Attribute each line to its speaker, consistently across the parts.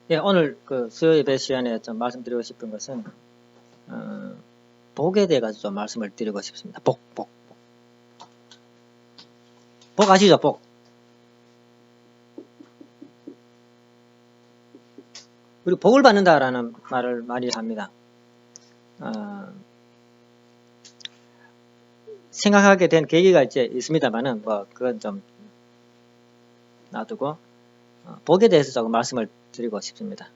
Speaker 1: 예, 오늘 그 수요 예배 시간에 좀 말씀드리고 싶은 것은 복에 대해 가지고 좀 말씀을 드리고 싶습니다. 복 아시죠? 복. 우리 복을 받는다라는 말을 많이 합니다. 생각하게 된 계기가 이제 있습니다만은 뭐 그건 좀 놔두고 복에 대해서 조금 말씀을 드리고 싶습니다.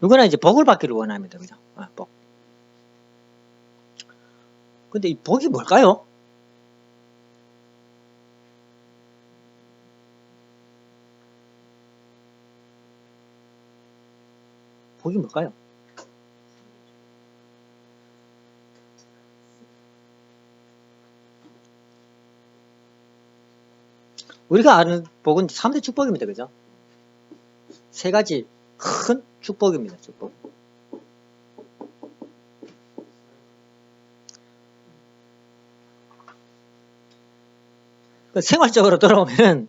Speaker 1: 누구나 이제 복을 받기를 원합니다. 그죠? 복. 근데 이 복이 뭘까요? 복이 뭘까요? 우리가 아는 복은 3대 축복입니다. 그죠? 세 가지 큰 축복입니다. 축복. 생활적으로 돌아오면은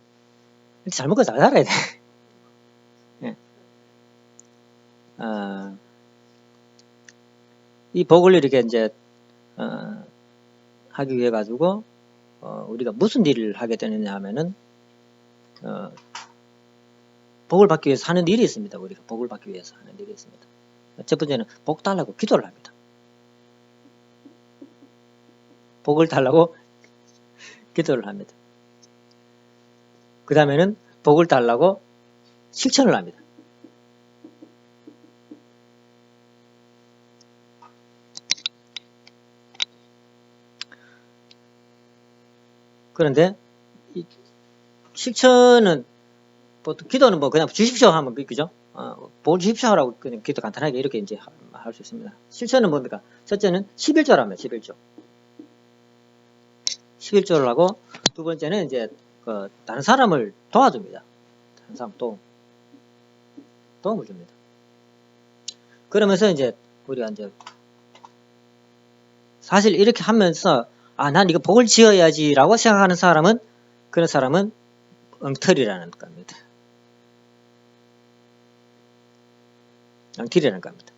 Speaker 1: 잘 먹고 잘 살아야 돼. 예. 이 복을 이렇게 이제 하기 위해 가지고 우리가 무슨 일을 하게 되느냐 하면은 복을 받기 위해서 하는 일이 있습니다. 우리가 복을 받기 위해서 하는 일이 있습니다. 첫 번째는 복 달라고 기도를 합니다. 복을 달라고 기도를 합니다. 그 다음에는 복을 달라고 실천을 합니다. 그런데 이 실천은 보통 기도는 뭐 그냥 주십시오 하면 그죠? 복을 주십시오 하라고 그냥 기도 간단하게 이렇게 이제 할 수 있습니다. 실천은 뭡니까? 첫째는 11조를 합니다. 11조. 11조를 하고 두 번째는 이제 다른 사람을 도와줍니다. 다른 사람 도움을 줍니다. 그러면서 이제 우리가 이제 사실 이렇게 하면서 난 이거 복을 지어야지라고 생각하는 사람은 그런 사람은 엉터리라는 겁니다. 엉터리라는 겁니다.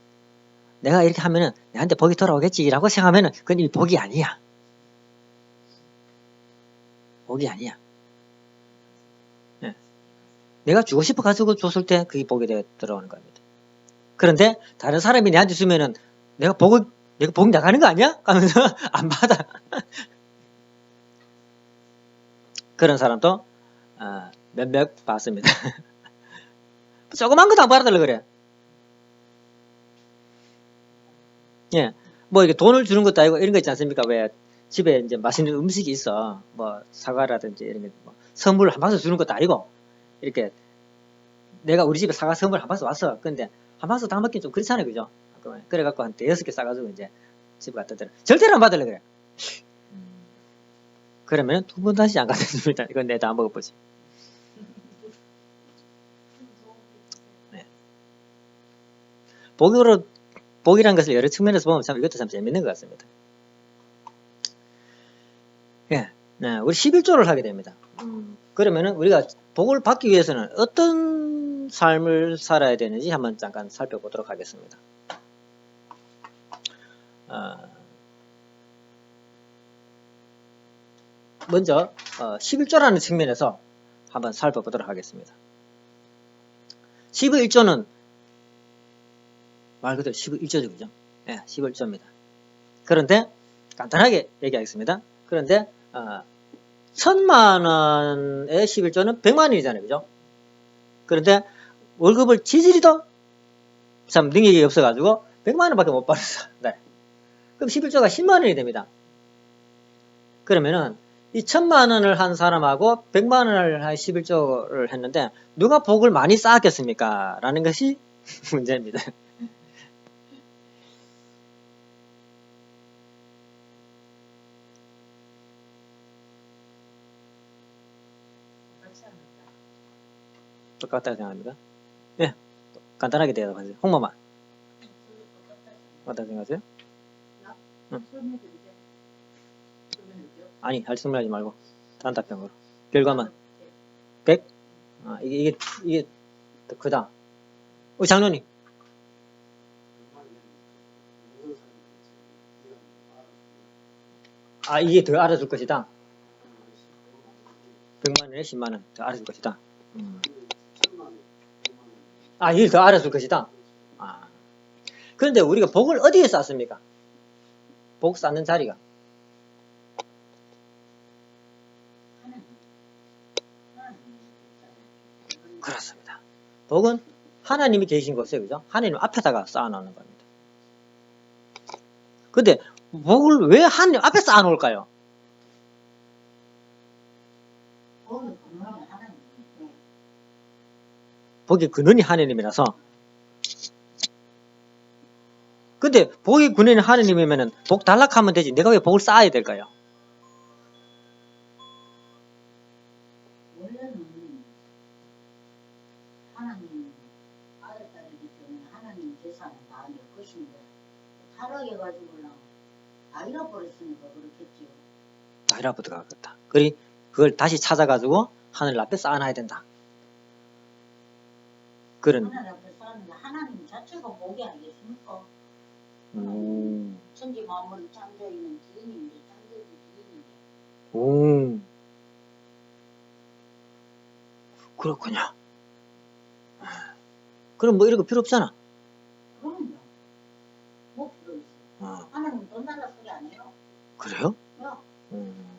Speaker 1: 내가 이렇게 하면은 내한테 복이 돌아오겠지라고 생각하면은 그건 이미 복이 아니야. 복이 아니야. 네. 내가 주고 싶어 가지고 줬을 때 그게 복이 들어오는 겁니다. 그런데 다른 사람이 내한테 주면은 내가 복 나가는 거 아니야? 하면서 안 받아. 그런 사람도 몇몇 봤습니다. 조그만 것도 안 받아달라 그래. 예, 뭐 이게 돈을 주는 것도 아니고 이런 거 있지 않습니까? 왜 집에 이제 맛있는 음식이 있어, 뭐 사과라든지 이런 게 뭐 선물 한 박스 주는 것도 아니고 이렇게 내가 우리 집에 사과 선물 한 박스 왔어. 근데 한 박스 다 먹긴 좀 그렇잖아요, 그죠? 그래갖고 한 5개 싸가지고 이제 집에 갖다 드려. 절대로 안 받으려 그래. 그러면 두 번 다시 안 갖다 줍니다. 이건 내가 다 먹어보지. 네. 복이란 것을 여러 측면에서 보면 참 이것도 참 재밌는 것 같습니다. 예, 네, 우리 11조를 하게 됩니다. 그러면은 우리가 복을 받기 위해서는 어떤 삶을 살아야 되는지 한번 잠깐 살펴보도록 하겠습니다. 먼저 11조라는 측면에서 한번 살펴보도록 하겠습니다. 11조는 말 그대로 11조죠, 그죠? 예, 11조입니다. 그런데 간단하게 얘기하겠습니다. 그런데 1000만원의 11조는 100만원이잖아요, 그죠? 그런데 월급을 지지리도 참 능력이 없어가지고 100만원밖에 못 받았어. 네. 그럼 11조가 10만원이 됩니다. 그러면은 이 1000만원을 한 사람하고 100만원을 한 11조를 했는데 누가 복을 많이 쌓았겠습니까? 라는 것이 문제입니다. 똑같다고 생각합니까? 예, 간단하게 대답하세요. 홍마만. 똑같다고 생각하세요? 응. 아니, 할 질문하지 말고 단답형으로. 결과만 100? 이게 더 크다. 장로님. 아, 이게 더 알아줄 것이다. 100만 원에 10만 원 더 알아줄 것이다. 아, 이게 더 알아줄 것이다. 아. 그런데 우리가 복을 어디에 쌓습니까? 복 쌓는 자리가. 그렇습니다. 복은 하나님이 계신 곳에, 그죠? 하나님 앞에다가 쌓아놓는 겁니다. 근데 복을 왜 하나님 앞에 쌓아놓을까요? 복의 근원이 하나님이라서. 근데 복의 근원이 하나님이면은 복 달락하면 되지. 내가 왜 복을 쌓아야 될까요?
Speaker 2: 원래는 하나님 아들, 딸이기 때문에 하나님 재산은 다 내 것인데 타락해가지고 다 잃어버렸으니까 그렇겠지요.
Speaker 1: 다 잃어버려가 그렇다. 그걸 다시 찾아가지고 하늘 앞에 쌓아놔야 된다. 그런.
Speaker 2: 하늘 앞에 쌓는 게 하나님 자체가 복이 아니겠습니까? 천지 만물을 창조있는 주인인데, 창조주 주인인데.
Speaker 1: 그렇군요. 그럼 뭐 이런 거 필요 없잖아.
Speaker 2: 그럼요. 뭐 필요 있어. 하나님 돈 달라 소리 아니에요?
Speaker 1: 그래요?
Speaker 2: 야,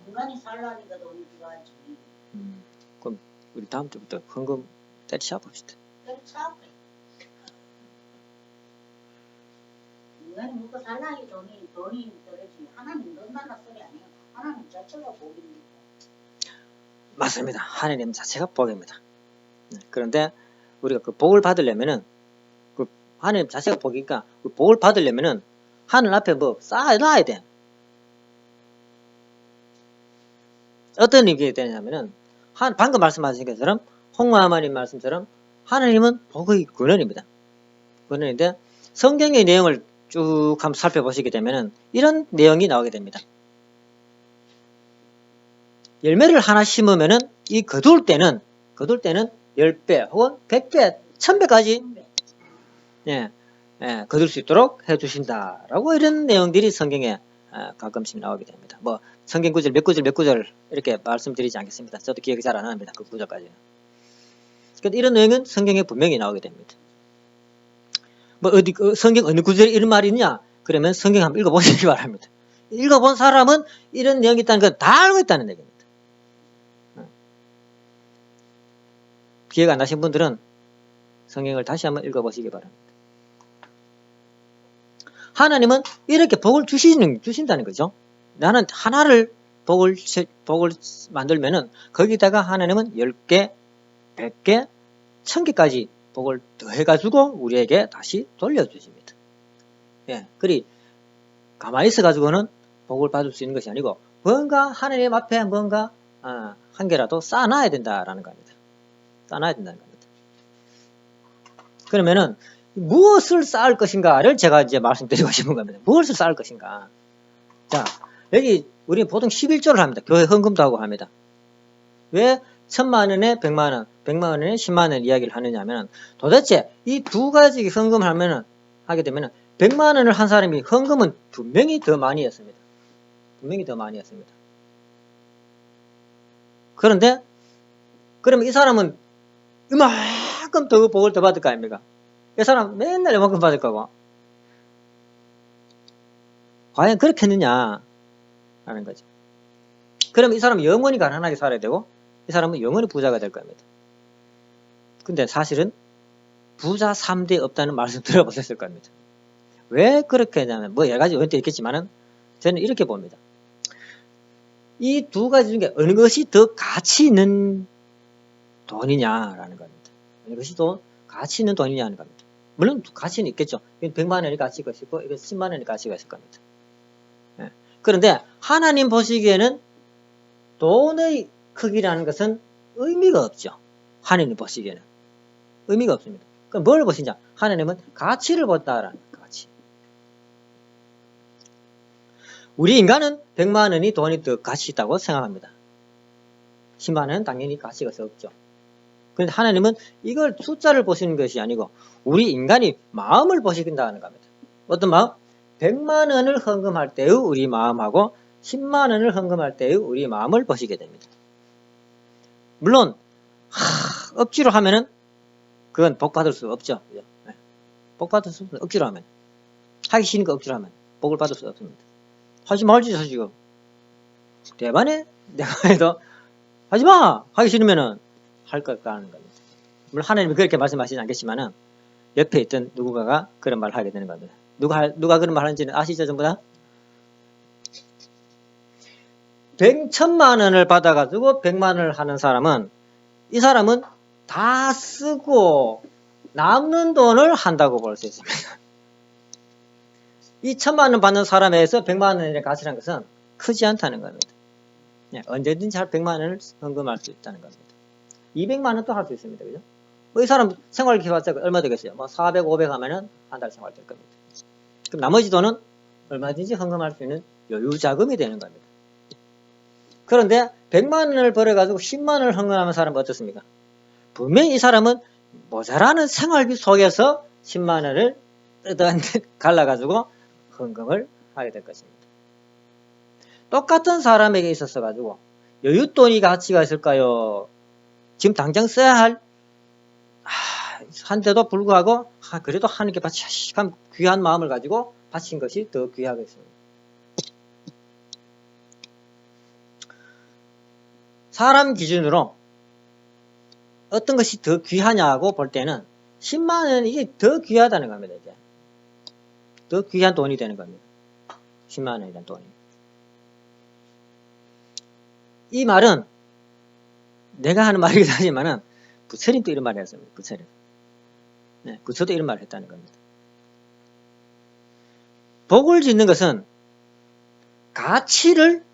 Speaker 2: 인간이 살라니까 돈이 필요하지.
Speaker 1: 그럼 우리 다음 주부터 헌금 때리쳐 봅시다.
Speaker 2: 때려쳐 그래. 인간이 먹고 살라니 돈이 들어지. 하나님 돈 달라 소리 아니에요. 하나님 자체가 복입니다.
Speaker 1: 맞습니다. 하나님 자체가 복입니다. 그런데 우리가 그 복을 받으려면은, 그 하나님 자체가 복이니까 그 복을 받으려면은 하늘 앞에 뭐 쌓아놔야 돼. 어떤 얘기가 되냐면은, 방금 말씀하신 것처럼, 홍마하마님 말씀처럼 하나님은 복의 근원입니다. 근원인데, 성경의 내용을 쭉 한번 살펴보시게 되면은 이런 내용이 나오게 됩니다. 열매를 하나 심으면은 이 거둘 때는 10배 혹은 100배, 1000배까지 거둘 수 있도록 해주신다라고 이런 내용들이 성경에 가끔씩 나오게 됩니다. 뭐 성경 구절 몇 구절 이렇게 말씀드리지 않겠습니다. 저도 기억이 잘 안 납니다. 그 구절까지는. 그런데 이런 내용은 성경에 분명히 나오게 됩니다. 뭐 어디 성경 어느 구절에 이런 말이 있냐? 그러면 성경 한번 읽어보시기 바랍니다. 읽어본 사람은 이런 내용이 있다는 걸 다 알고 있다는 얘기입니다. 기억 안 나신 분들은 성경을 다시 한번 읽어보시기 바랍니다. 하나님은 이렇게 복을 주신다는 거죠. 나는 하나를 복을 만들면은 거기다가 하나님은 10개, 100개, 1000개까지 복을 더해가지고 우리에게 다시 돌려주십니다. 그리 가만히 있어가지고는 복을 받을 수 있는 것이 아니고 뭔가 하나님 앞에 뭔가 한 개라도 쌓아놔야 된다라는 겁니다. 쌓아놔야 된다는 겁니다. 그러면은 무엇을 쌓을 것인가를 제가 이제 말씀드리고 싶은 겁니다. 무엇을 쌓을 것인가. 자, 여기 우리는 보통 11조를 합니다. 교회 헌금도 하고 합니다. 왜 1000만 원에 100만 원, 100만 원에 10만 원 이야기를 하느냐 하면 도대체 이 두 가지 헌금을 하게 되면 100만 원을 한 사람이 헌금은 분명히 더 많이 했습니다. 분명히 더 많이 했습니다. 그런데 그러면 이 사람은 이만큼 더 복을 더 받을 거 아닙니까? 이 사람 맨날 이만큼 받을 거고. 과연 그렇겠느냐 라는 거죠. 그럼 이 사람은 영원히 가난하게 살아야 되고 이 사람은 영원히 부자가 될 겁니다. 근데 사실은 부자 3대 없다는 말씀 들어보셨을 겁니다. 왜 그렇게 하냐면 뭐 여러 가지 원인도 있겠지만은 저는 이렇게 봅니다. 이 두 가지 중에 어느 것이 더 가치 있는 돈이냐라는 겁니다. 어느 것이 더 가치 있는 돈이냐는 겁니다. 물론 가치는 있겠죠. 100만 원이 가치가 있고 이건 10만 원이 가치가 있을 겁니다. 그런데 하나님 보시기에는 돈의 크기라는 것은 의미가 없죠. 하나님 보시기에는 의미가 없습니다. 그럼 뭘 보시냐? 하나님은 가치를 본다라는 거예요. 가치. 우리 인간은 100만 원이 돈이 더 가치 있다고 생각합니다. 10만 원은 당연히 가치가 없죠. 그런데 하나님은 이걸 숫자를 보시는 것이 아니고 우리 인간이 마음을 보시긴다는 겁니다. 어떤 마음? 100만 원을 헌금할 때의 우리 마음하고 10만 원을 헌금할 때의 우리 마음을 보시게 됩니다. 물론 억지로 하면은 그건 복 받을 수 없죠. 네. 복 받을 수 없어요. 억지로 하면. 하기 싫으니까 억지로 하면 복을 받을 수 없습니다. 하지 말지 지금. 대반에 내가 해도 하지마! 하기 싫으면은 할 것까 하는 겁니다. 물론 하나님이 그렇게 말씀하시진 않겠지만은 옆에 있던 누군가가 그런 말을 하게 되는 겁니다. 누가 그런 말 하는지는 아시죠, 전부 다? 100,000만 원을 받아가지고 100만 원을 하는 사람은 이 사람은 다 쓰고 남는 돈을 한다고 볼 수 있습니다. 이 1,000만 원 받는 사람에서 100만 원의 가치라는 것은 크지 않다는 겁니다. 네, 언제든지 100만 원을 헌금할 수 있다는 겁니다. 200만 원도 할 수 있습니다. 그죠? 이 사람 생활 기반자 얼마 되겠어요? 뭐 400, 500 하면은 한 달 생활 될 겁니다. 그럼 나머지 돈은 얼마든지 헌금할 수 있는 여유 자금이 되는 겁니다. 그런데 100만 원을 벌어가지고 10만 원을 헌금하는 사람은 어떻습니까? 분명히 이 사람은 모자라는 생활비 속에서 10만 원을 갈라가지고 헌금을 하게 될 것입니다. 똑같은 사람에게 있어서 가지고 여윳돈이 가치가 있을까요? 지금 당장 써야 할 한데도 불구하고 그래도 하나님께 바치한 귀한 마음을 가지고 바친 것이 더 귀하겠습니다. 사람 기준으로 어떤 것이 더 귀하냐고 볼 때는 10만 원 이게 더 귀하다는 겁니다. 이제. 더 귀한 돈이 되는 겁니다. 10만 원이라는 돈이. 이 말은 내가 하는 말이기도 하지만은 부처님도 이런 말을 했습니다. 부처님. 네, 부처도 이런 말을 했다는 겁니다. 복을 짓는 것은 가치를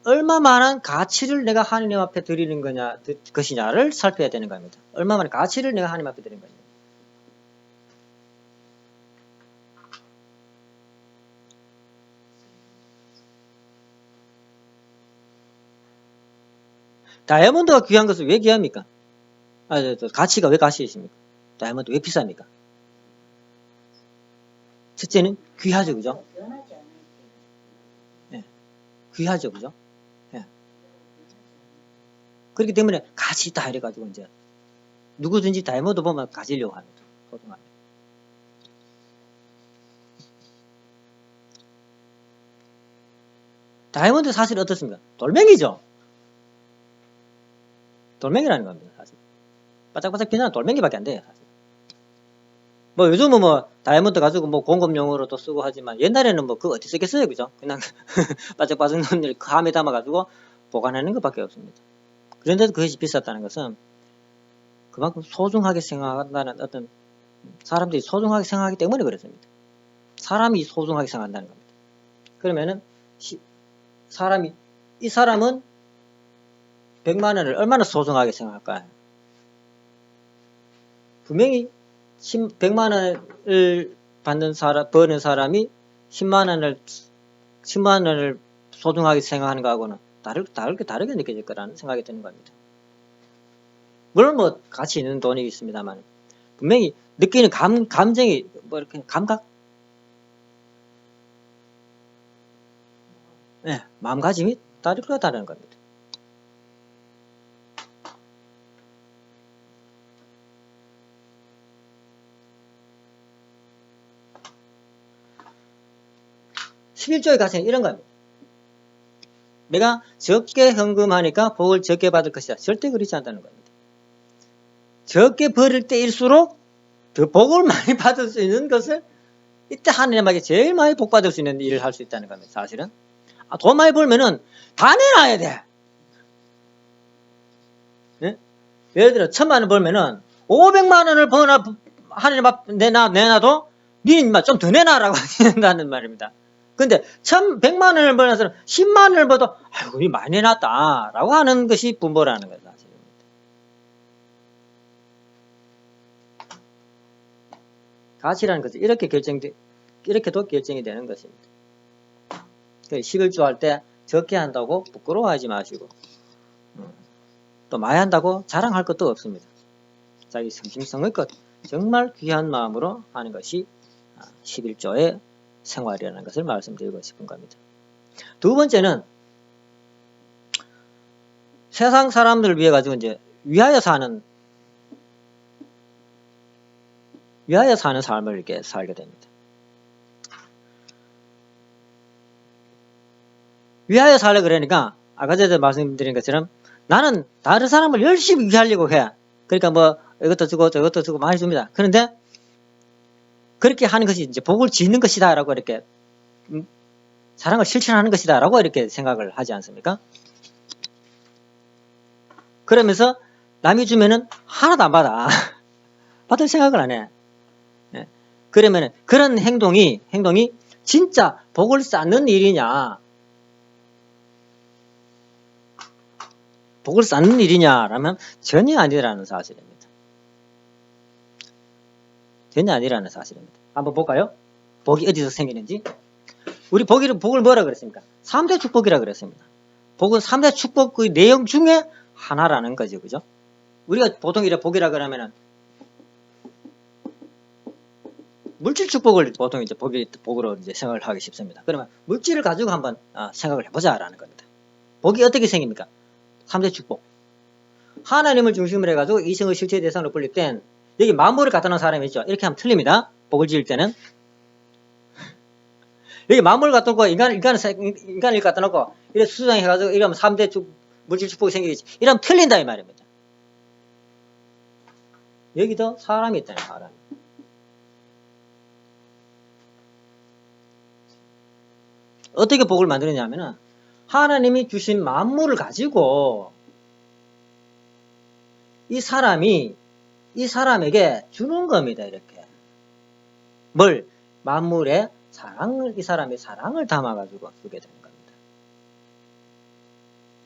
Speaker 1: 얼마만한 가치를 내가 하나님 앞에 드리는 것이냐를 살펴야 되는 겁니다. 얼마만한 가치를 내가 하나님 앞에 드리는 거냐. 다이아몬드가 귀한 것은 왜 귀합니까? 가치가 왜 가치이십니까? 다이아몬드 왜 비쌉니까? 첫째는 귀하죠, 그죠? 네. 귀하죠, 그죠? 네. 그렇기 때문에 가치 있다 이래가지고 이제 누구든지 다이아몬드 보면 가지려고 합니다. 소중합니다. 다이아몬드 사실 어떻습니까? 돌멩이죠. 돌멩이라는 겁니다, 사실. 바짝바짝 빛나는 돌멩이밖에 안 돼요, 사실. 뭐 요즘은 뭐 다이아몬드 가지고 뭐 공급용으로도 쓰고 하지만 옛날에는 뭐 그거 어디 쓰겠어요, 그죠? 그냥 바짝바짝 넣은 일 감에 담아가지고 보관하는 것밖에 없습니다. 그런데도 그것이 비쌌다는 것은 그만큼 소중하게 생각한다는 어떤 사람들이 소중하게 생각하기 때문에 그렇습니다. 사람이 소중하게 생각한다는 겁니다. 그러면은 이 사람은 100만 원을 얼마나 소중하게 생각할까요? 분명히 100만 원을 버는 사람이 10만 원을 소중하게 생각하는 거하고는 다르게 느껴질 거라는 생각이 드는 겁니다. 물론 뭐 가치 있는 돈이 있습니다만 분명히 느끼는 감정이 뭐 이렇게 감각, 네, 마음가짐이 다르다는 겁니다. (11조의) 가치는 이런 겁니다. 내가 적게 헌금하니까 복을 적게 받을 것이다. 절대 그렇지 않다는 겁니다. 적게 벌을 때일수록 더 복을 많이 받을 수 있는 것을 이때 하나님에게 제일 많이 복 받을 수 있는 일을 할 수 있다는 겁니다. 사실은 돈 많이 벌면은 다 내놔야 돼. 네? 예를 들어 1,000만 원 벌면은 500만 원을 하나님 앞 내놔도 니는 좀 더 내놔라고 한다는 말입니다. 근데 100만 원을 버는 사람 10만 원을 벌어도 아이고 이 많이 내놨다 라고 하는 것이 분보라는 거죠. 사실입니다. 가치라는 것은 이렇게도 결정이 되는 것입니다. 11조 할 때 적게 한다고 부끄러워하지 마시고 또 마야한다고 자랑할 것도 없습니다. 자기 성심성의껏 정말 귀한 마음으로 하는 것이 11조의 생활이라는 것을 말씀드리고 싶은 겁니다. 두 번째는 세상 사람들을 위해 가지고 이제 위하여 사는 삶을 이렇게 살게 됩니다. 위하여 살려 그러니까 아까 전에 말씀드린 것처럼 나는 다른 사람을 열심히 위하려고 해. 그러니까 뭐 이것도 주고 저것도 주고 많이 줍니다. 그런데 그렇게 하는 것이 이제 복을 짓는 것이다라고 이렇게 사랑을 실천하는 것이다라고 이렇게 생각을 하지 않습니까? 그러면서 남이 주면은 하나도 안 받아. 받을 생각을 안 해. 그러면은 그런 행동이 진짜 복을 쌓는 일이냐? 복을 쌓는 일이냐라면 전혀 아니라는 사실입니다. 전혀 아니라는 사실입니다. 한번 볼까요? 복이 어디서 생기는지. 우리 복을 뭐라 그랬습니까? 3대 축복이라 그랬습니다. 복은 3대 축복의 내용 중에 하나라는 거죠. 그죠? 우리가 보통 이래 복이라 그러면은 물질 축복을 보통 이제 복으로 이제 생각을 하기 쉽습니다. 그러면 물질을 가지고 한번 생각을 해보자라는 겁니다. 복이 어떻게 생깁니까? 3대 축복. 하나님을 중심으로 해가지고 이성의 실체 대상으로 분립 땐 여기 만물을 갖다 놓은 사람이 있죠. 이렇게 하면 틀립니다. 복을 지을 때는. 여기 만물을 갖다 놓고 인간을 갖다 놓고 이렇게 수정해가지고 이러면 3대 물질 축복이 생기겠지. 이러면 틀린다 이 말입니다. 여기도 사람이 있다는 사람이. 어떻게 복을 만드느냐면은 하나님이 주신 만물을 가지고 이 사람에게 주는 겁니다. 이렇게 뭘 만물에 이 사람의 사랑을 담아가지고 주게 되는 겁니다.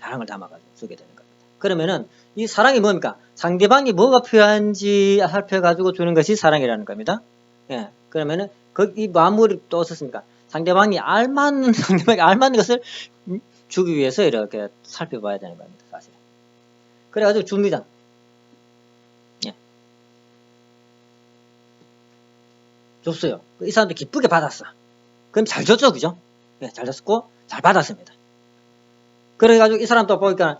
Speaker 1: 사랑을 담아가지고 주게 되는 겁니다. 그러면은 이 사랑이 뭡니까? 상대방이 뭐가 필요한지 살펴가지고 주는 것이 사랑이라는 겁니다. 예, 그러면은 이 만물이 또 어떻습니까? 상대방이 알맞는 것을 주기 위해서 이렇게 살펴봐야 되는 겁니다. 사실. 그래가지고 줍니다. 예. 줬어요. 이 사람도 기쁘게 받았어. 그럼 잘 줬죠, 그죠? 예, 잘 줬고 잘 받았습니다. 그래가지고 이 사람도 보니까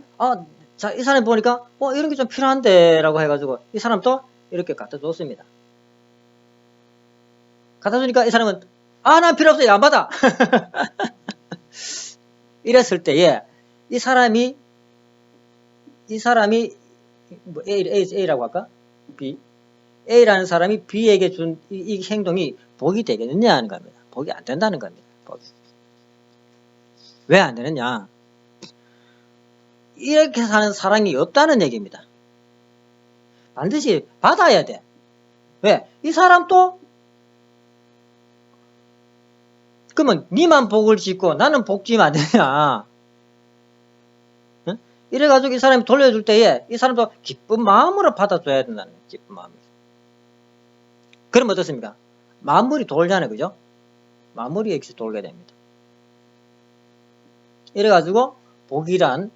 Speaker 1: 이 사람이 보니까 이런 게 좀 필요한데라고 해가지고 이 사람도 이렇게 갖다 줬습니다. 갖다 주니까 이 사람은 난 필요 없어요. 안 받아. 이랬을 때에 이 사람이 뭐 A라고 할까? B. A라는 사람이 B에게 준 이 행동이 복이 되겠느냐 하는 겁니다. 복이 안 된다는 겁니다. 왜 안 되느냐? 이렇게 사는 사랑이 없다는 얘기입니다. 반드시 받아야 돼. 왜? 이 사람도 그러면 니만 복을 짓고 나는 복 지면 안 되냐? 응? 이래가지고 이 사람이 돌려줄 때에 이 사람도 기쁜 마음으로 받아줘야 된다는 거예요. 기쁜 마음으로. 그럼 어떻습니까? 만물이 돌잖아요. 그죠? 만물이 여기서 돌게 됩니다. 이래가지고 복이란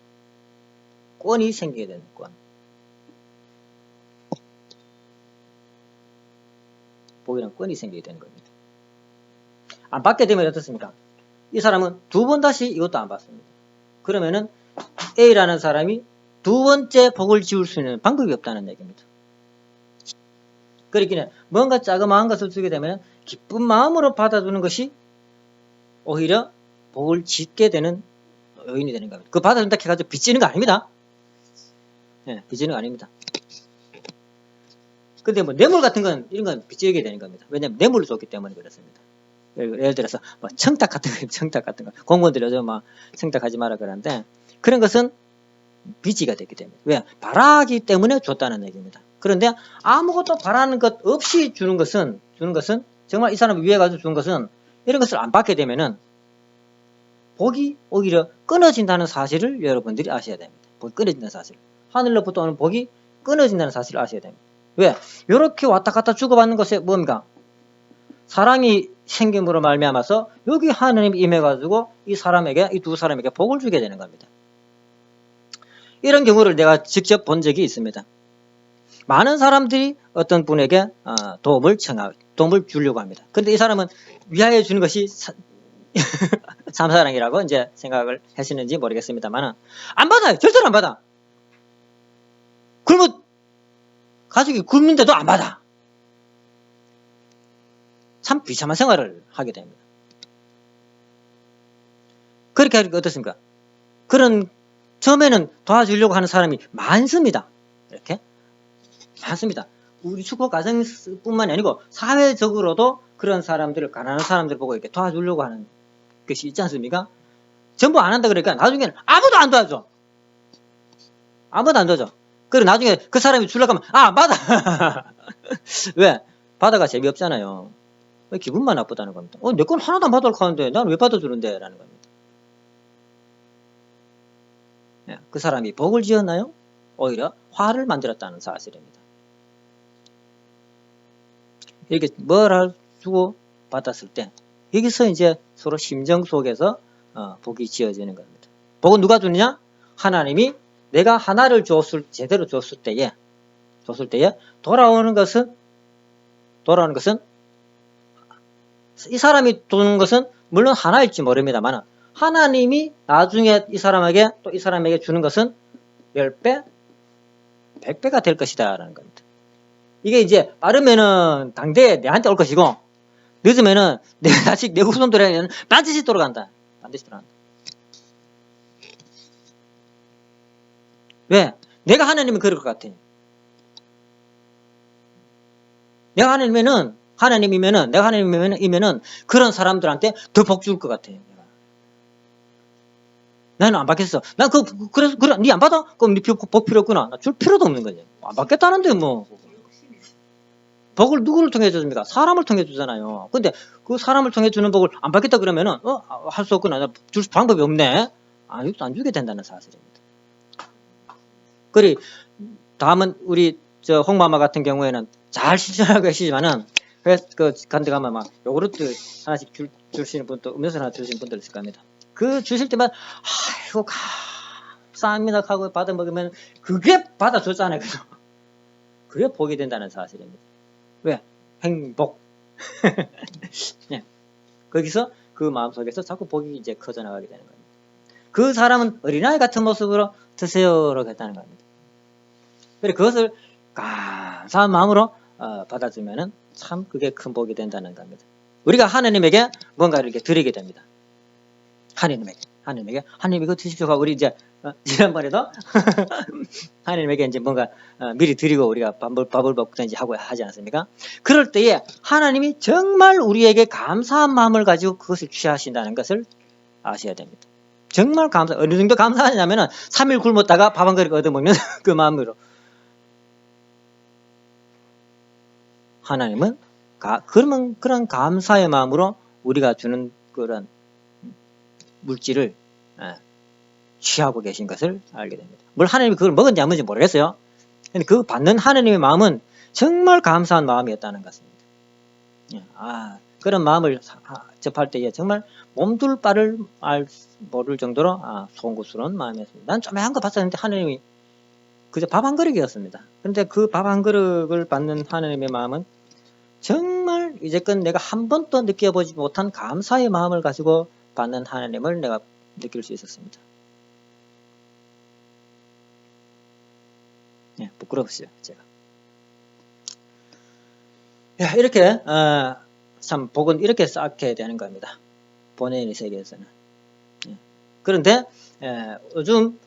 Speaker 1: 권이 생기게 되는 권. 복이란 권이 생기게 되는 겁니다. 안 받게 되면 어떻습니까? 이 사람은 두 번 다시 이것도 안 받습니다. 그러면은 A라는 사람이 두 번째 복을 지을 수 있는 방법이 없다는 얘기입니다. 그렇기는 뭔가 자그마한 것을 주게 되면 기쁜 마음으로 받아주는 것이 오히려 복을 짓게 되는 요인이 되는 겁니다. 그 받아준다 해가지고 빚지는 거 아닙니다. 예, 빚지는 거 아닙니다. 근데 뭐 뇌물 같은 건 이런 건 빚지게 되는 겁니다. 왜냐면 뇌물을 줬기 때문에 그렇습니다. 예를 들어서 뭐 청탁 같은 거 공무원들 요즘 막 청탁하지 마라 그러는데 그런 것은 빚지가 되게 됩니다. 왜? 바라기 때문에 줬다는 얘기입니다. 그런데 아무것도 바라는 것 없이 주는 것은 정말 이 사람을 위해 가지고 주는 것은 이런 것을 안 받게 되면은 복이 오히려 끊어진다는 사실을 여러분들이 아셔야 됩니다. 복이 끊어진다는 사실. 하늘로부터 오는 복이 끊어진다는 사실을 아셔야 됩니다. 왜? 이렇게 왔다 갔다 주고받는 것에 뭡니까? 사랑이 생김으로 말미암아서 여기 하나님이 임해가지고 이 두 사람에게 복을 주게 되는 겁니다. 이런 경우를 내가 직접 본 적이 있습니다. 많은 사람들이 어떤 분에게 도움을 주려고 합니다. 그런데 이 사람은 위하여 주는 것이 참사랑이라고 이제 생각을 하시는지 모르겠습니다만 안 받아요. 절대로 안 받아. 그러면 가족이 굶는데도 안 받아. 참 비참한 생활을 하게 됩니다. 그렇게 하니까 어떻습니까? 그런 처음에는 도와주려고 하는 사람이 많습니다. 이렇게 많습니다. 우리 축복 가정뿐만이 아니고 사회적으로도 그런 사람들을, 가난한 사람들 보고 이렇게 도와주려고 하는 것이 있지 않습니까? 전부 안 한다 그러니까 나중에는 아무도 안 도와줘. 아무도 안 도와줘. 그리고 나중에 그 사람이 주려고 하면 안 받아. 왜? 받아가 재미없잖아요. 왜 기분만 나쁘다는 겁니다. 내 건 하나도 안 받으려고 하는데 난 왜 받아주는데? 라는 겁니다. 그 사람이 복을 지었나요? 오히려 화를 만들었다는 사실입니다. 이렇게 뭘 주고 받았을 때 여기서 이제 서로 심정 속에서 복이 지어지는 겁니다. 복은 누가 주느냐? 하나님이 내가 하나를 제대로 줬을 때에 돌아오는 것은 이 사람이 주는 것은 물론 하나일지 모릅니다만 하나님이 나중에 이 사람에게 또 이 사람에게 주는 것은 10배, 100배가 될 것이다 라는 겁니다. 이게 이제 빠르면은 당대에 내한테 올 것이고 늦으면은 내 자식, 내 후손들에게는 반드시 돌아간다. 반드시 돌아간다. 왜? 내가 하나님은 그럴 것 같아. 내가 하나님이면은 그런 사람들한테 더 복 줄 것 같아. 나는 안 받겠어. 난 그래서 니 안 받아? 그럼 니 복 필요 없구나. 나 줄 필요도 없는 거지. 안 받겠다는데 뭐. 복을 누구를 통해 줍니까? 사람을 통해 주잖아요. 근데 그 사람을 통해 주는 복을 안 받겠다 그러면은 할 수 없구나. 줄 방법이 없네. 안 주게 된다는 사실입니다. 그리 다음은 우리 홍마마 같은 경우에는 잘 실천하고 계시지만은 그 간데 가면 막 요구르트 하나씩 주시는 분도 음료수 하나 주시는 분들 있을 겁니다. 그 주실 때만 아이고 감사합니다 하고 받아 먹으면 그게 받아줬잖아요. 그게 복이 된다는 사실입니다. 왜? 행복. 네. 거기서 그 마음속에서 자꾸 복이 이제 커져나가게 되는 겁니다. 그 사람은 어린아이 같은 모습으로 드세요라고 했다는 겁니다. 그래서 그것을 감사한 마음으로 받아주면은 참 그게 큰 복이 된다는 겁니다. 우리가 하나님에게 뭔가를 이렇게 드리게 됩니다. 하나님에게 이거 드십시오 하고 우리 이제 지난번에도 하나님에게 이제 뭔가 미리 드리고 우리가 밥을 먹든지 하고 하지 않습니까? 그럴 때에 하나님이 정말 우리에게 감사한 마음을 가지고 그것을 취하신다는 것을 아셔야 됩니다. 정말 어느 정도 감사하냐면은 3일 굶었다가 밥 한 그릇 얻어먹는 그 마음으로. 하나님은 그런 감사의 마음으로 우리가 주는 그런 물질을 취하고 계신 것을 알게 됩니다. 물론 하나님이 그걸 먹었는지 안 먹은지 모르겠어요. 근데 그 받는 하나님의 마음은 정말 감사한 마음이었다는 것입니다. 그런 마음을 접할 때에 정말 몸둘 바를 모를 정도로 송구스러운 마음이었습니다. 난 조그만 거 받았는데 하나님이 그저 밥 한 그릇이었습니다. 그런데 그 밥 한 그릇을 받는 하나님의 마음은 정말 이제껏 내가 한 번도 느껴보지 못한 감사의 마음을 가지고 받는 하나님을 내가 느낄 수 있었습니다. 부끄럽시죠, 제가. 이렇게 참 복은 이렇게 쌓게 되는 겁니다. 본인의 세계에서는. 그런데 요즘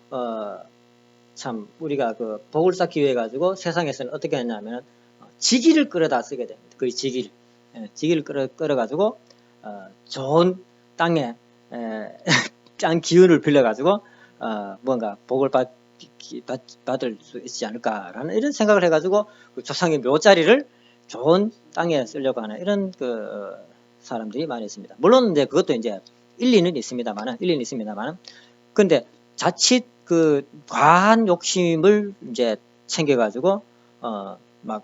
Speaker 1: 참 우리가 그 복을 쌓기 위해 가지고 세상에서는 어떻게 하냐면 지기를 끌어다 쓰게 됩니다. 그 지기를 끌어 가지고 좋은 땅에 짠 기운을 빌려 가지고 뭔가 복을 받을 수 있지 않을까라는 이런 생각을 해 가지고 그 조상의 묘자리를 좋은 땅에 쓰려고 하는 이런 그 사람들이 많이 있습니다. 물론 이제 그것도 이제 일리는 있습니다만은 근데 자칫 그 과한 욕심을 이제 챙겨 가지고 막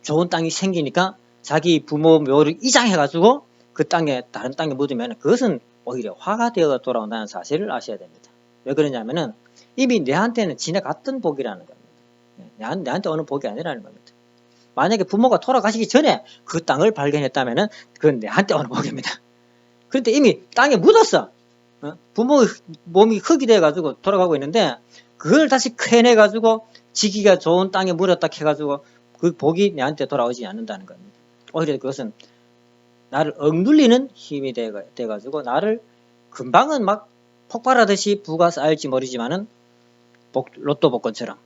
Speaker 1: 좋은 땅이 생기니까 자기 부모 묘를 이장해 가지고 그 땅에 다른 땅에 묻으면 그것은 오히려 화가 되어 돌아온다는 사실을 아셔야 됩니다. 왜 그러냐면은 이미 내한테는 지나갔던 복이라는 겁니다. 내한테 오는 복이 아니라는 겁니다. 만약에 부모가 돌아가시기 전에 그 땅을 발견했다면은 그건 내한테 오는 복입니다. 그런데 이미 땅에 묻었어. 부모의 몸이 흙이 돼가지고 돌아가고 있는데 그걸 다시 캐내가지고 지기가 좋은 땅에 묻었다 해가지고 그 복이 내한테 돌아오지 않는다는 겁니다. 오히려 그것은 나를 억눌리는 힘이 돼가지고 나를 금방은 막 폭발하듯이 부가 쌓일지 모르지만은 로또 복권처럼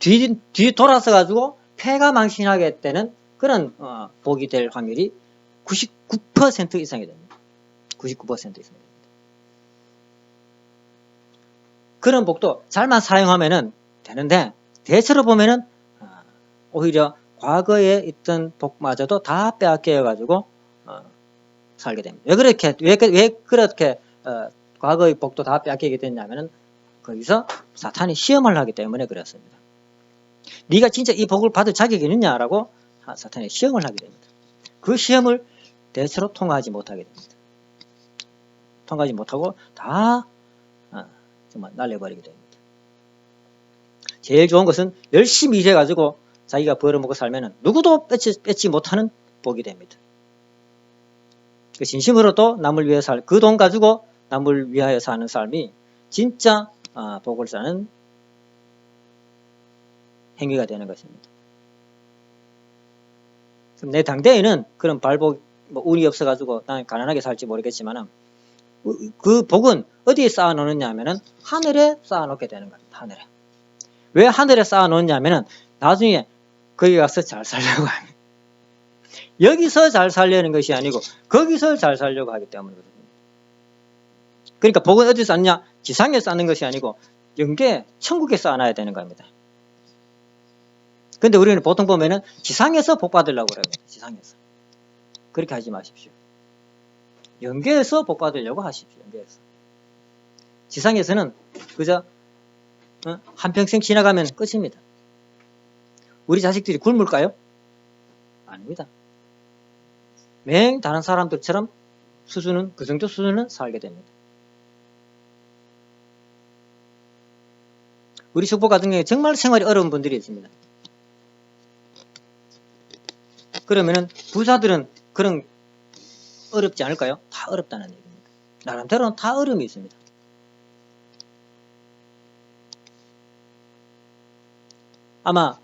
Speaker 1: 뒤 돌아서 가지고 폐가 망신하게 되는 그런 복이 될 확률이 99% 이상이 됩니다. 99% 이상이 됩니다. 그런 복도 잘만 사용하면은 되는데 대체로 보면은 오히려 과거에 있던 복마저도 다 빼앗겨 가지고 살게 됩니다. 왜 그렇게 과거의 복도 다 빼앗기게 됐냐면은 거기서 사탄이 시험을 하기 때문에 그렇습니다. 네가 진짜 이 복을 받을 자격이 있느냐라고 사탄이 시험을 하게 됩니다. 그 시험을 대체로 통과하지 못하게 됩니다. 통과하지 못하고 다 정말 날려버리게 됩니다. 제일 좋은 것은 열심히 일해가지고 자기가 벌어먹고 살면은 누구도 뺏지 못하는 복이 됩니다. 그 진심으로 또 남을 위해 그 돈 가지고 남을 위하여 사는 삶이 진짜 복을 사는 행위가 되는 것입니다. 내 당대에는 그런 발복, 운이 없어가지고 난 가난하게 살지 모르겠지만은 그 복은 어디에 쌓아놓느냐 하면은 하늘에 쌓아놓게 되는 겁니다. 하늘에. 왜 하늘에 쌓아놓느냐 하면은 나중에 거기 가서 잘 살려고 합니다. 여기서 잘 살려는 것이 아니고 거기서 잘 살려고 하기 때문이거든요. 그러니까 복은 어디서 쌓느냐? 지상에 쌓는 것이 아니고 영계, 천국에 쌓아놔야 되는 겁니다. 근데 우리는 보통 보면은 지상에서 복 받으려고 그래요. 지상에서. 그렇게 하지 마십시오. 영계에서 복 받으려고 하십시오. 영계에서. 지상에서는 그저 한평생 지나가면 끝입니다. 우리 자식들이 굶을까요? 아닙니다. 맹 다른 사람들처럼 수준은 그 정도 수준은 살게 됩니다. 우리 숙부 같은 경우에 정말 생활이 어려운 분들이 있습니다. 그러면은 부자들은 그런 어렵지 않을까요? 다 어렵다는 얘기입니다. 나름대로는 다 어려움이 있습니다. 아마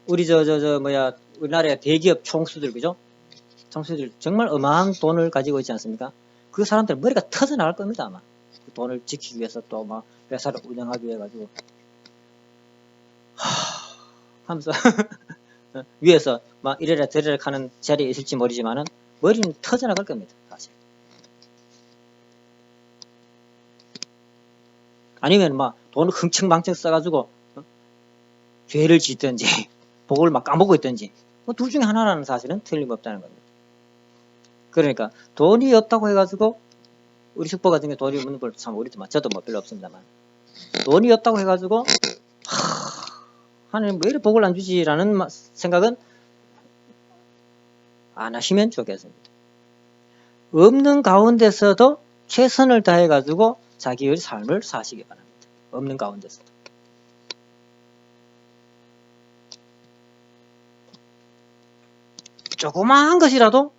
Speaker 1: 우리 우리나라의 대기업 총수들 그죠? 총수들 정말 어마어마한 돈을 가지고 있지 않습니까? 그 사람들 머리가 터져 나갈 겁니다 아마. 그 돈을 지키기 위해서 또 막 회사를 운영하기 위해 가지고 하면서 위에서 막 이래라 저래라 하는 자리에 있을지 모르지만은 머리는 터져 나갈 겁니다 사실. 아니면 막 돈을 흥청망청 써가지고 죄를 짓든지 복을 막 까먹고 있든지 둘 중에 하나라는 사실은 틀림없다는 겁니다. 그러니까 돈이 없다고 해가지고 우리 숙부 같은 경우 돈이 없는 걸 참 우리도 저도 뭐 별로 없습니다만 돈이 없다고 해가지고 하나님 왜 이렇게 복을 안 주지라는 생각은 안 하시면 좋겠습니다. 없는 가운데서도 최선을 다해가지고 자기의 삶을 사시기 바랍니다. 없는 가운데서도. 조그마한 것이라도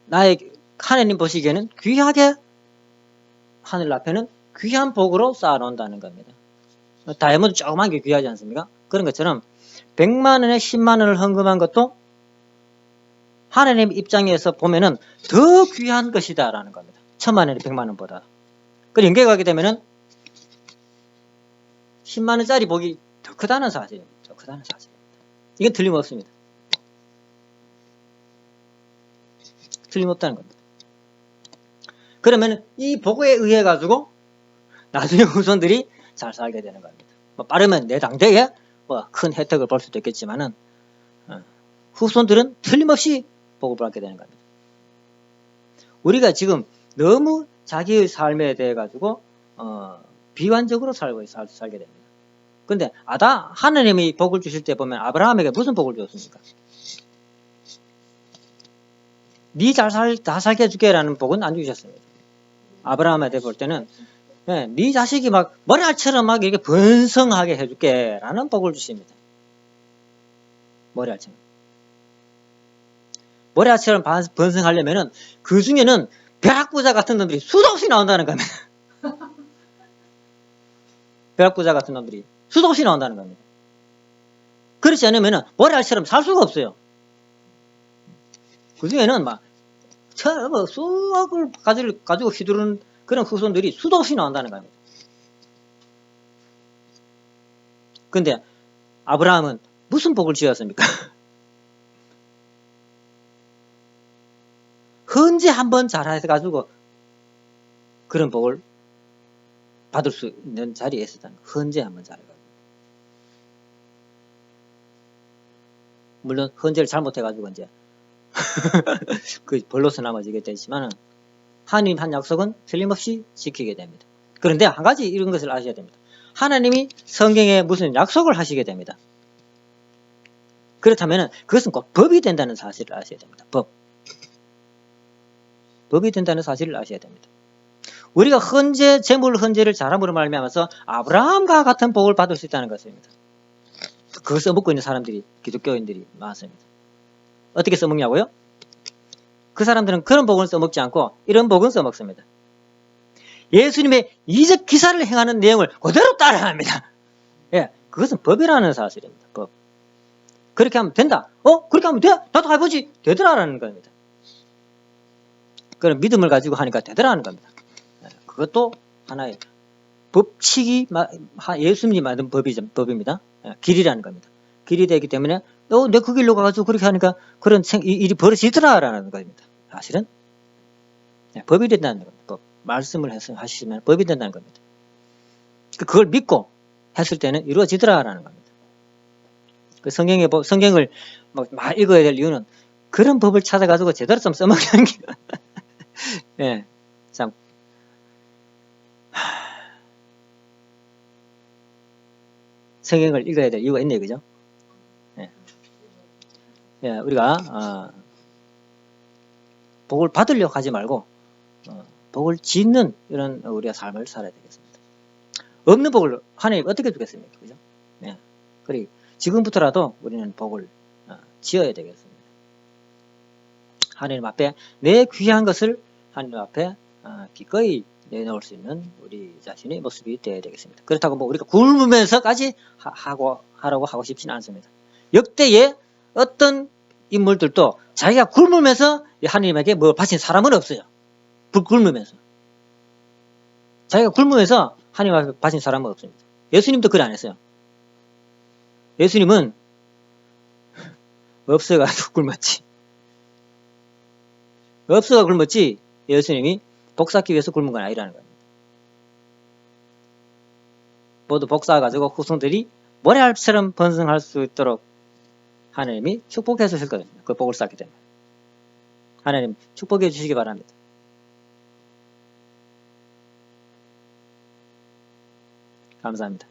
Speaker 1: 나의 하나님 보시기에는 귀하게 하늘 앞에는 귀한 복으로 쌓아놓는다는 겁니다. 다이아몬드 조그만 게 귀하지 않습니까? 그런 것처럼 100만 원에 10만 원을 헌금한 것도 하나님 입장에서 보면은 더 귀한 것이다 라는 겁니다. 1000만 원에 100만 원보다. 그 연계가 가게 되면은 10만 원짜리 복이 더 크다는 사실입니다. 더 크다는 사실입니다. 이건 틀림없습니다. 틀림없다는 겁니다. 그러면 이 복에 의해 가지고 나중에 후손들이 잘 살게 되는 겁니다. 빠르면 내 당대에 큰 혜택을 볼 수도 있겠지만은 후손들은 틀림없이 복을 받게 되는 겁니다. 우리가 지금 너무 자기의 삶에 대해 가지고 비관적으로 살게 됩니다. 근데 하나님이 복을 주실 때 보면 아브라함에게 무슨 복을 주었습니까? 네 다 살게 해줄게 라는 복은 안 주셨습니다. 아브라함한테 볼 때는 예, 네 자식이 막 머리알처럼 막 이렇게 번성하게 해줄게 라는 복을 주십니다. 머리알처럼. 머리알처럼 번성하려면은 그 중에는 벼락부자 같은 놈들이 수도 없이 나온다는 겁니다. 벼락부자 같은 놈들이 수도 없이 나온다는 겁니다. 그렇지 않으면은 머리알처럼 살 수가 없어요. 그 중에는 막 수학을 가지고 휘두르는 그런 후손들이 수도 없이 나온다는 겁니다. 근데 아브라함은 무슨 복을 지었습니까? 헌재 한번 잘해가지고 그런 복을 받을 수 있는 자리에 있었다는 거예요. 헌재 한번 잘해가지고. 물론 헌재를 잘못해가지고 이제 그 벌로서 남아지게 되지만은 하나님 한 약속은 틀림없이 지키게 됩니다. 그런데 한 가지 이런 것을 아셔야 됩니다. 하나님이 성경에 무슨 약속을 하시게 됩니다. 그렇다면 그것은 꼭 법이 된다는 사실을 아셔야 됩니다. 법이 된다는 사실을 아셔야 됩니다. 우리가 재물 헌재를 잘함으로 말미암아서 아브라함과 같은 복을 받을 수 있다는 것입니다. 그걸 써먹고 있는 사람들이 기독교인들이 많습니다. 어떻게 써먹냐고요? 그 사람들은 그런 복은 써먹지 않고 이런 복은 써먹습니다. 예수님의 이적 기사를 행하는 내용을 그대로 따라합니다. 예, 그것은 법이라는 사실입니다. 법. 그렇게 하면 된다. 그렇게 하면 돼? 나도 해보지. 되더라라는 겁니다. 그런 믿음을 가지고 하니까 되더라는 겁니다. 예, 그것도 하나의 법칙이 예수님이 만든 법입니다. 예, 길이라는 겁니다. 길이 되기 때문에 내 그 길로 가가지고 그렇게 하니까 그런 일이 벌어지더라라는 겁니다. 사실은 예, 법이 된다는 겁니다. 법. 말씀을 하시면 법이 된다는 겁니다. 그걸 믿고 했을 때는 이루어지더라라는 겁니다. 그 성경을 막 읽어야 될 이유는 그런 법을 찾아가지고 제대로 좀 써먹는 게 예, 참 성경을 읽어야 될 이유가 있네요, 그죠? 예. 예, 우리가 복을 받으려고 하지 말고 복을 짓는 이런 우리가 삶을 살아야 되겠습니다. 없는 복을 하나님 어떻게 주겠습니까, 그죠? 예. 그리고 지금부터라도 우리는 복을 지어야 되겠습니다. 하나님 앞에 내 귀한 것을 하나님 앞에 기꺼이 내놓을 수 있는 우리 자신의 모습이 되어야 되겠습니다. 그렇다고 뭐 우리가 굶으면서까지 하라고 하고 싶지는 않습니다. 역대의 어떤 인물들도 자기가 굶으면서 하나님에게 뭘 바친 사람은 없어요. 굶으면서. 자기가 굶으면서 하나님 앞에 바친 사람은 없습니다. 예수님도 그래 안 했어요. 예수님은 없어가지고 굶었지. 없어가 굶었지 예수님이 복 쌓기 위해서 굶은 건 아니라는 겁니다. 모두 복 쌓아가지고 후손들이 모래알처럼 번성할 수 있도록 하나님이 축복해 주실 거거든요. 그 복을 쌓기 때문에. 하나님 축복해 주시기 바랍니다. 감사합니다.